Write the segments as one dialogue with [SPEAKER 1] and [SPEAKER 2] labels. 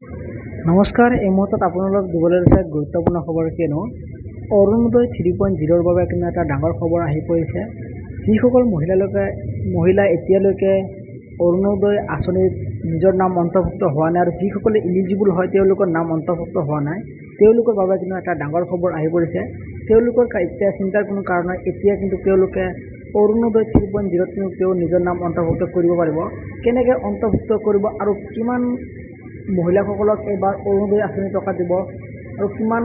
[SPEAKER 1] নমস্কাৰ, এই মুহূৰ্তত আপোনালোক দিবলৈ লৈছে গুৰুত্বপূৰ্ণ খবৰ কিয়নো অৰুণোদয় 3.0ৰ বাবে কিন্তু এটা ডাঙৰ খবৰ আহি পৰিছে। যিসকল মহিলা এতিয়ালৈকে অৰুণোদয় আঁচনিত নিজৰ নাম অন্তৰ্ভুক্ত হোৱা নাই আৰু যিসকলে ইলিজিবল হয় তেওঁলোকৰ নাম অন্তৰ্ভুক্ত হোৱা নাই, তেওঁলোকৰ বাবে কিন্তু এটা ডাঙৰ খবৰ আহি পৰিছে। তেওঁলোকৰ এতিয়া চিন্তাৰ কোনো কাৰণ নাই। এতিয়া কিন্তু তেওঁলোকে অৰুণোদয় 3.0ত তেওঁ নিজৰ নাম অন্তৰ্ভুক্ত কৰিব পাৰিব। কেনেকৈ অন্তৰ্ভুক্ত কৰিব আৰু কিমান মহিলাসকলক এইবাৰ অৰুণোদয় আঁচনি টকা দিব আৰু কিমান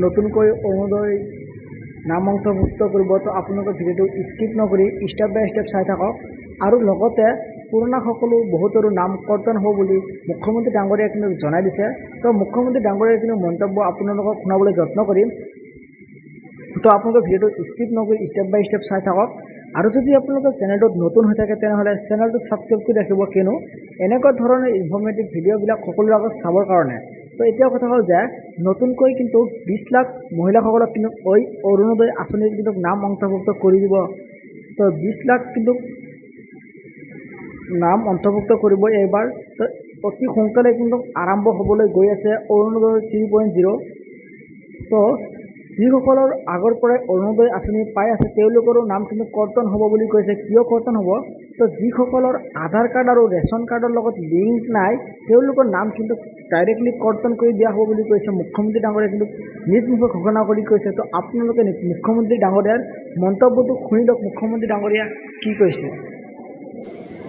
[SPEAKER 1] নতুনকৈ অৰুণোদয় নাম অন্তৰ্ভুক্ত কৰিব, তো আপোনালোকে ভিডিঅ'টো স্কিপ নকৰি ষ্টেপ বাই ষ্টেপ চাই থাকক। আৰু লগতে পুৰণা বহুতৰো নাম কৰ্তন হ'ব বুলি মুখ্যমন্ত্ৰী ডাঙৰীয়াই কিন্তু জনাই দিছে। তো মুখ্যমন্ত্ৰী ডাঙৰীয়াৰ কিন্তু মন্তব্য আপোনালোকক শুনাবলৈ যত্ন কৰিম। তো আপোনালোকে ভিডিঅ'টো স্কিপ নকৰি ষ্টেপ বাই ষ্টেপ চাই থাকক। আৰু যদি আপোনালোকৰ চেনেলটোত নতুন হৈ থাকে তেনেহ'লে চেনেলটো ছাবস্ক্ৰাইব কৰি ৰাখিব, কিয়নো এনেকুৱা ধৰণৰ ইনফৰ্মেটিভ ভিডিঅ'বিলাক সকলোৰে আগত চাবৰ কাৰণে। তো এতিয়া কথা হ'ল যে নতুনকৈ কিন্তু 20 লাখ মহিলাসকলক কিন্তু অৰুণোদয় আঁচনিত কিন্তু নাম অন্তৰ্ভুক্ত কৰি দিব। তো 20 লাখ কিন্তু নাম অন্তৰ্ভুক্ত কৰিব এইবাৰ। তো অতি সোনকালে কিন্তু আৰম্ভ হ'বলৈ গৈ আছে অৰুণোদয় 3.0। তো যিসকলৰ আগৰ পৰাই অৰুণোদয় আঁচনি পাই আছে তেওঁলোকৰো নাম কিন্তু কৰ্তন হ'ব বুলি কৈছে। কিয় কৰ্তন হ'ব? তো যিসকলৰ আধাৰ কাৰ্ড আৰু ৰেচন কাৰ্ডৰ লগত লিংক নাই তেওঁলোকৰ নাম কিন্তু ডাইৰেক্টলি কৰ্তন কৰি দিয়া হ'ব বুলি কৈছে মুখ্যমন্ত্ৰী ডাঙৰীয়াই কিন্তু নিজ মুখে ঘোষণা কৰি কৈছে। তো আপোনালোকে মুখ্যমন্ত্ৰী ডাঙৰীয়াৰ মন্তব্যটো শুনি লওক, মুখ্যমন্ত্ৰী ডাঙৰীয়া কি কৈছে।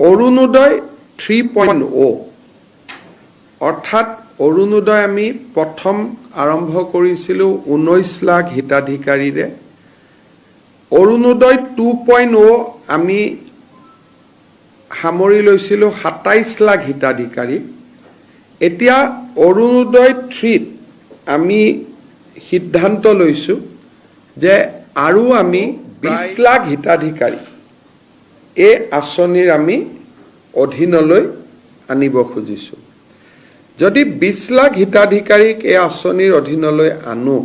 [SPEAKER 2] অৰুণোদয় 3.0 অৰ্থাৎ অৰুণোদয় আমি প্ৰথম আৰম্ভ কৰিছিলোঁ 19 লাখ হিতাধিকাৰীৰে। অৰুণোদয় 2.0 আমি সামৰি লৈছিলোঁ 27 লাখ হিতাধিকাৰী। এতিয়া অৰুণোদয় 3ত আমি সিদ্ধান্ত লৈছোঁ যে আৰু আমি 20 লাখ হিতাধিকাৰী এই আঁচনিৰ আমি অধীনলৈ আনিব খুজিছোঁ। যদি 20 লাখ হিতাধিকাৰীক এই আঁচনিৰ অধীনলৈ আনো,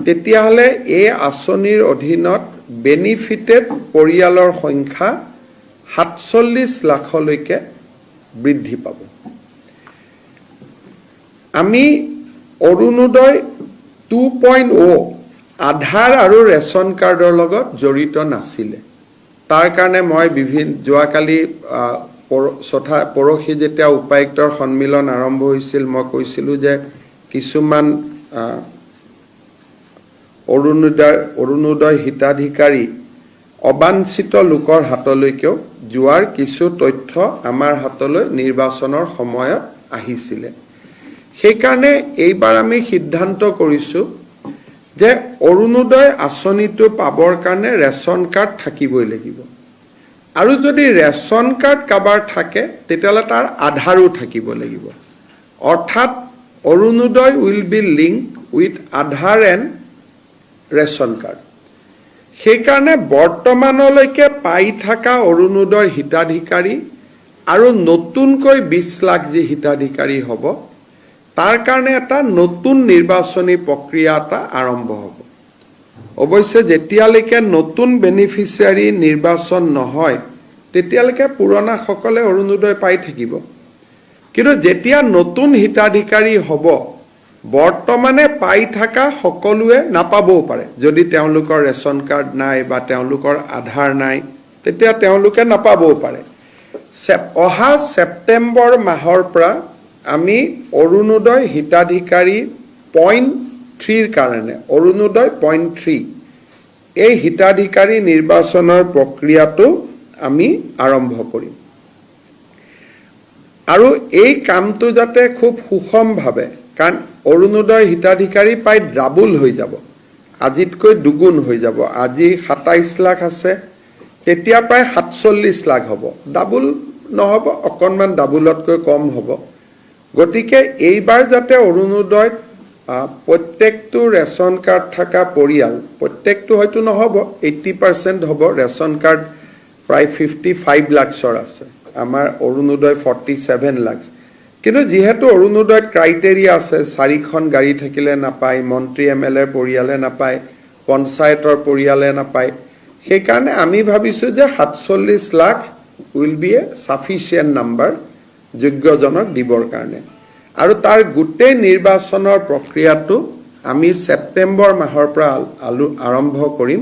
[SPEAKER 2] তেতিয়াহ'লে এই আঁচনিৰ অধীনত বেনিফিটেড পৰিয়ালৰ সংখ্যা 47 লাখলৈকে বৃদ্ধি পাব। আমি অৰুণোদয় 2.0 আধাৰ আৰু ৰেচন কাৰ্ডৰ লগত জড়িত নাছিলে। তাৰ কাৰণে মই যোৱাকালি পৰহি যেতিয়া উপায়ুক্তৰ সন্মিলন আৰম্ভ হৈছিল, মই কৈছিলোঁ যে কিছুমান অৰুণোদয় হিতাধিকাৰী অবাঞ্ছিত লোকৰ হাতলৈকেও যোৱাৰ কিছু তথ্য আমাৰ হাতলৈ নিৰ্বাচনৰ সময়ত আহিছিলে। সেইকাৰণে এইবাৰ আমি সিদ্ধান্ত কৰিছোঁ যে অৰুণোদয় আঁচনিটো পাবৰ কাৰণে ৰেচন কাৰ্ড থাকিবই লাগিব। আৰু যদি ৰেচন কাৰ্ড কাৰোবাৰ থাকে তেতিয়াহ'লে তাৰ আধাৰো থাকিব লাগিব। অৰ্থাৎ Arunodoi will be link with Aadhaar and ration card. সেইকাৰণে বৰ্তমানলৈকে পাই থকা অৰুণোদয় হিতাধিকাৰী আৰু নতুনকৈ 20 লাখ যি হিতাধিকাৰী হ'ব, তাৰ কাৰণে এটা নতুন নিৰ্বাচনী প্ৰক্ৰিয়া এটা আৰম্ভ হ'ব। অৱশ্যে যেতিয়ালৈকে নতুন বেনিফিচিয়াৰী নিৰ্বাচন নহয় তেতিয়ালৈকে পুৰণাসকলে অৰুণোদয় পাই থাকিব। কিন্তু যেতিয়া নতুন হিতাধিকাৰী হ'ব, বৰ্তমানে পাই থকা সকলোৱে নাপাবও পাৰে। যদি তেওঁলোকৰ ৰেচন কাৰ্ড নাই বা তেওঁলোকৰ আধাৰ নাই তেতিয়া তেওঁলোকে নাপাবও পাৰে। অহা ছেপ্টেম্বৰ মাহৰ পৰা আমি অৰুণোদয় হিতাধিকাৰী পইণ্ট 3ৰ কাৰণে অৰুণোদয় পইণ্ট 3 এই হিতাধিকাৰী নিৰ্বাচনৰ প্ৰক্ৰিয়াটো আমি আৰম্ভ কৰিম। আৰু এই কামটো যাতে খুব সুষমভাৱে, কাৰণ অৰুণোদয় হিতাধিকাৰী প্ৰায় ডাবুল হৈ যাব, আজিতকৈ দুগুণ হৈ যাব। আজি 27 লাখ আছে, তেতিয়া প্ৰায় 47 লাখ হ'ব। ডাবুল নহ'ব, অকণমান ডাবুলতকৈ কম হ'ব। গতিকে এইবাৰ যাতে অৰুণোদয়ত প্ৰত্যেকটো ৰেচন কাৰ্ড থকা পৰিয়াল, প্ৰত্যেকটো হয়তো নহ'ব, 80% হ'ব। ৰেচন কাৰ্ড প্ৰায় 55 লাখৰ আছে, আমাৰ অৰুণোদয় 47 লাখ। কিন্তু যিহেতু অৰুণোদয়ত ক্ৰাইটেৰিয়া আছে, 4খন গাড়ী থাকিলে নাপায়, মন্ত্ৰী MLA পৰিয়ালে নাপায়, পঞ্চায়তৰ পৰিয়ালে নাপায়, সেইকাৰণে আমি ভাবিছোঁ যে 47 lakh will be a sufficient number যোগ্যজনক দিবৰ কাৰণে। আৰু তাৰ গোটেই নিৰ্বাচনৰ প্ৰক্ৰিয়াটো আমি ছেপ্টেম্বৰ মাহৰ পৰা আৰম্ভ কৰিম